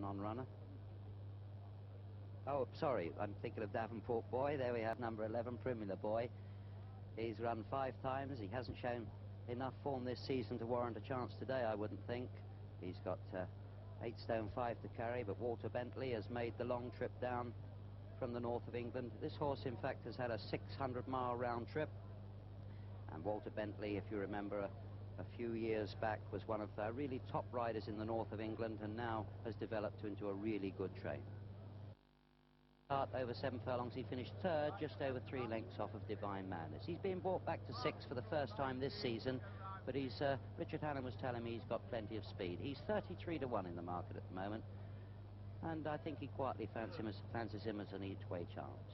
run-on runner. Oh, sorry, I'm thinking of Davenport Boy. There we have number 11, PRIMULA Boy. He's run 5 times. He hasn't shown enough form this season to warrant a chance today, I wouldn't think. He's got 8 stone 5 to carry, but Walter Bentley has made the long trip down from the north of England. This horse, in fact, has had a 600-mile round trip. And Walter Bentley, if you remember, a few years back was one of the really top riders in the north of England, and now has developed into a really good trainer. Start over 7 furlongs, he finished 3rd, just over 3 lengths off of Divine Madness. He's been brought back to 6 for the first time this season, but he's Richard Hannon was telling me he's got plenty of speed. He's 33 to 1 in the market at the moment, and I think he quietly fancies him as an each-way chance.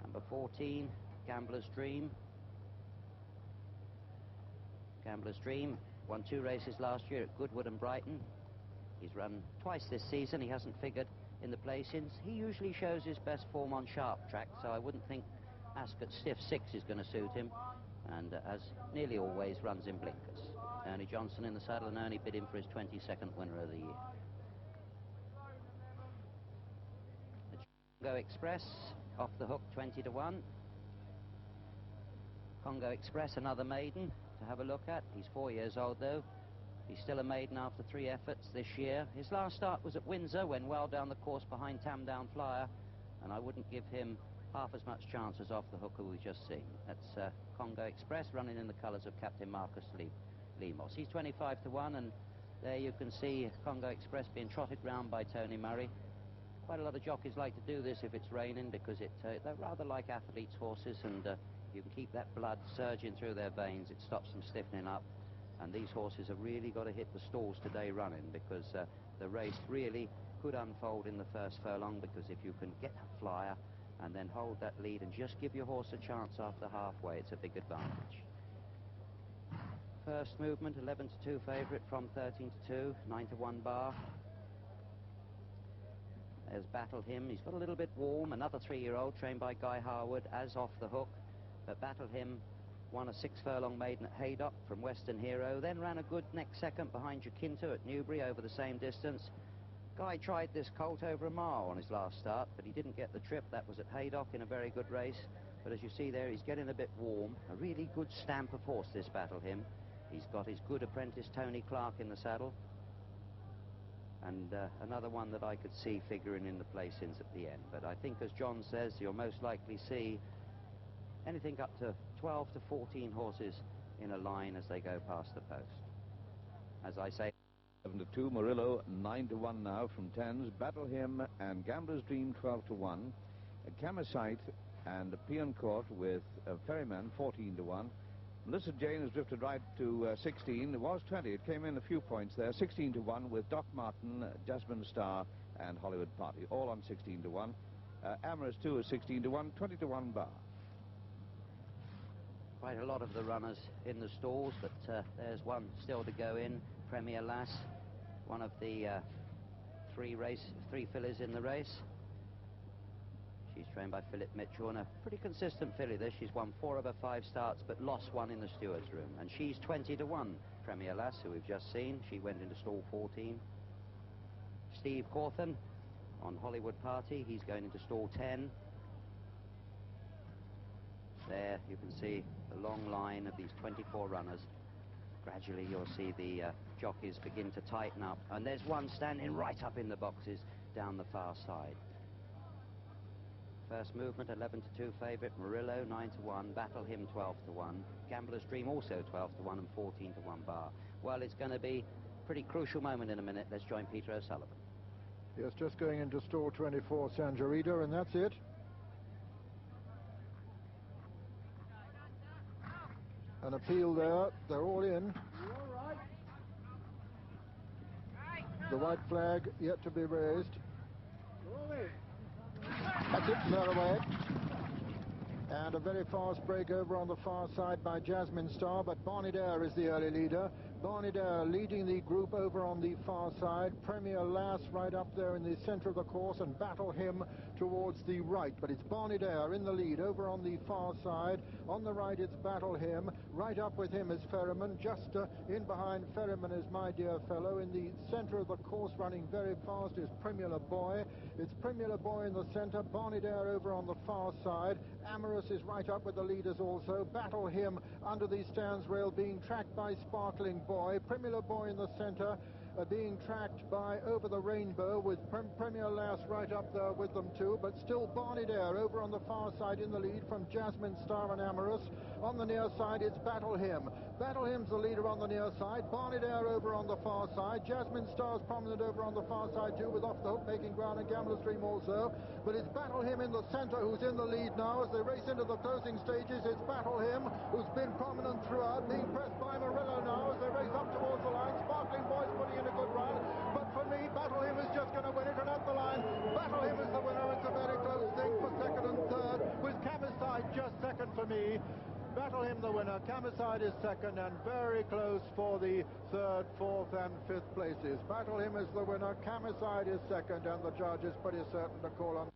Number 14, Gambler's Dream. Gambler's Dream won 2 races last year at Goodwood and Brighton. He's run twice this season. He hasn't figured in the placings. He usually shows his best form on sharp track, so I wouldn't think Ascot stiff 6 is going to suit him, and as nearly always runs in blinkers. Ernie Johnson in the saddle, and Ernie bid him for his 22nd winner of the year. The Congo Express off the hook, 20 to 1. Congo Express, another maiden to have a look at. He's 4 years old though. He's still a maiden after 3 efforts this year. His last start was at Windsor, when well down the course behind Tamdown Flyer, and I wouldn't give him half as much chance as off the hooker we've just seen. That's Congo Express, running in the colours of Captain Marcus Lemos. He's 25 to 1, and there you can see Congo Express being trotted round by Tony Murray. Quite a lot of jockeys like to do this if it's raining, because they're rather like athletes' horses, and you can keep that blood surging through their veins. It stops them stiffening up. And these horses have really got to hit the stalls today running, because the race really could unfold in the first furlong, because if you can get a flyer and then hold that lead and just give your horse a chance after halfway, it's a big advantage. First movement, 11 to 2 favourite from 13 to 2, 9 to 1 bar. There's Battle Hymn. He's got a little bit warm. Another 3-year-old trained by Guy Harwood as off the hook. But Battle Hymn won a 6 furlong maiden at Haydock from Western Hero, then ran a good next second behind Jacinto at Newbury over the same distance. Guy tried this colt over a mile on his last start, but he didn't get the trip. That was at Haydock in a very good race. But as you see there, he's getting a bit warm. A really good stamp of horse, this Battle Hymn. He's got his good apprentice Tony Clark in the saddle. And another one that I could see figuring in the placings at the end. But I think, as John says, you'll most likely see anything up to 12 to 14 horses in a line as they go past the post. As I say, 7 to 2, Murillo 9 to 1 now from 10s, Battle Hymn and Gambler's Dream 12 to 1, Camisite and Peon Court with Ferryman 14 to 1. Melissa Jane has drifted right to 16. It was 20. It came in a few points there. 16 to 1 with Doc Martin, Jasmine Star and Hollywood Party, all on 16 to 1. Amorous 2 is 16 to 1, 20 to 1 bar. Quite a lot of the runners in the stalls, but there's one still to go in. Premier Lass, one of the 3 fillies in the race. She's trained by Philip Mitchell, and a pretty consistent filly this. She's won 4 of her 5 starts, but lost 1 in the steward's room. And she's 20 to 1, Premier Lass, who we've just seen. She went into stall 14. Steve Cawthon on Hollywood Party. He's going into stall 10. There you can see the long line of these 24 runners. Gradually you'll see the jockeys begin to tighten up, and there's one standing right up in the boxes down the far side. First movement, 11 to 2 favourite, Murillo 9 to 1, Battle Hymn 12 to 1, Gambler's Dream also 12 to 1 and 14 to 1 bar. Well, it's going to be a pretty crucial moment in a minute. Let's join Peter O'Sullivan. Yes, just going into stall 24, Sanjarida, and that's it. An appeal there. They're all in. The white flag yet to be raised. That's it, they're away. And a very fast break over on the far side by Jasmine Star, but Barney Dare is the early leader. Barney Dare leading the group over on the far side. Premier Lass right up there in the centre of the course, and Battle Him towards the right. But it's Barney Dare in the lead over on the far side. On the right it's Battle Him. Right up with him is Ferryman. Just in behind Ferryman is My Dear Fellow. In the centre of the course, running very fast, is PRIMULA Boy. It's PRIMULA Boy in the centre. Barney Dare over on the far side. Amorous is right up with the leaders also. Battle Him under the stands rail, being tracked by Sparkling Boy. PRIMULA Boy in the centre, being tracked by Over the Rainbow, with Premier Lass right up there with them too, but still Barney Dare over on the far side in the lead from Jasmine Star and Amorous. On the near side it's Battle Him. Battle Him's the leader on the near side. Barney Dare over on the far side. Jasmine Star's prominent over on the far side too, with Off the Hook making ground and Gambler's Dream also. But it's Battle Him in the centre who's in the lead now as they race into the closing stages. It's Battle Him who's been prominent throughout, being pressed by Murillo now as they race up towards the line. Sparkling Boy's putting in a good run, but for me, Battle Him is just going to win it, and at the line, Battle Him is the winner. It's a very close thing for second and third, with Camiside just second for me. Battle Him the winner, Camiside is second, and very close for the third, fourth and fifth places. Battle Him is the winner, Camiside is second, and the judge is pretty certain to call on